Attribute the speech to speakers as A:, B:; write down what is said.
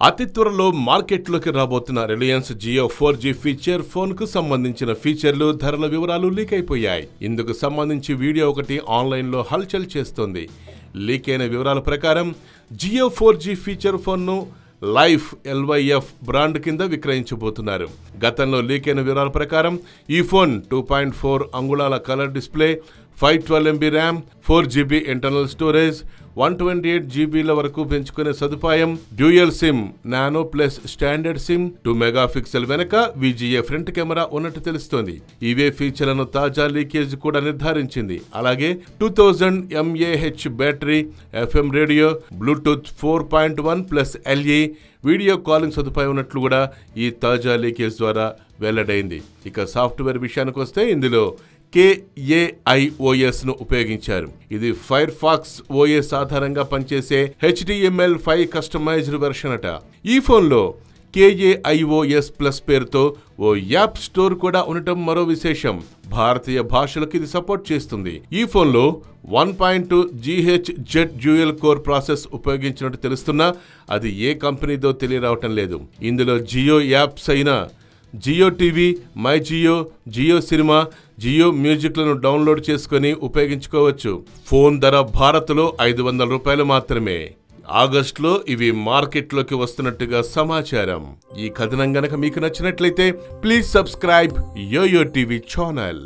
A: అతి త్వరలో మార్కెట్లోకి రాబోతున్న Reliance Jio 4G feature phone కు సంబంధించిన ఫీచర్లు ధరల వివరాలు లీక్ అయిపోయాయి. ఇందుకు సంబంధించి వీడియో ఒకటి ఆన్లైన్లో హల్చల్ చేస్తోంది. లీక్ అయిన వివరాల ప్రకారం జియో 4G ఫీచర్ ఫోన్ను లైఫ్ LYF బ్రాండ్ కింద విక్రయించబోతున్నారు. గతంలో లీక్ అయిన వివరాల ప్రకారం ఈ ఫోన్ 2.4 అంగుళాల colour display, 512 MB RAM, 4GB internal storage, 128 GBల వరకు పెంచుకునే సదుపాయం, dual SIM, nano plus standard SIM, 2 megapixel వెనక VGA ఫ్రంట్ కెమెరా ఉన్నట్టు తెలుస్తోంది. ఇవే ఫీచర్లను తాజా లీకేజ్ కూడా నిర్ధారించింది. అలాగే 2000 mAh battery, FM radio, Bluetooth 4.1 plus LE video calling సదుపాయం ఉన్నట్లు కూడా ఈ తాజా లీకేజ్ ద్వారా వెల్లడైంది. ఇక సాఫ్ట్వేర్ విషయానికి వస్తే ఇందులో KAIOS ను ఉపయోగించారు. ఇది ఫైర్ ఫాక్స్ OS ఆధారంగా పనిచేసే HTML5 కస్టమైజ్డ్ వెర్షన్ అట. ఈ ఫోన్లో KAIOS ప్లస్ పేరుతో ఓ యాప్ స్టోర్ కూడా ఉండటం మరో విశేషం. భారతీయ భాషలకు ఇది సపోర్ట్ చేస్తుంది. ఈ ఫోన్లో 1.2 GHz డ్యూయల్ కోర్ ప్రాసెస్ ఉపయోగించినట్టు తెలుస్తున్నా అది ఏ కంపెనీదో తెలియరావటం లేదు. ఇందులో జియో యాప్స్ అయిన Jio TV, my Jio, Jio cinema, Jio మ్యూజిక్లను డౌన్లోడ్ చేసుకుని ఉపయోగించుకోవచ్చు. ఫోన్ ధర భారత్లో 500 రూపాయలు మాత్రమే. ఆగస్టులో ఇవి మార్కెట్లోకి వస్తున్నట్టుగా సమాచారం. ఈ కథనం గనక మీకు నచ్చినట్లయితే please subscribe Yoyo TV channel.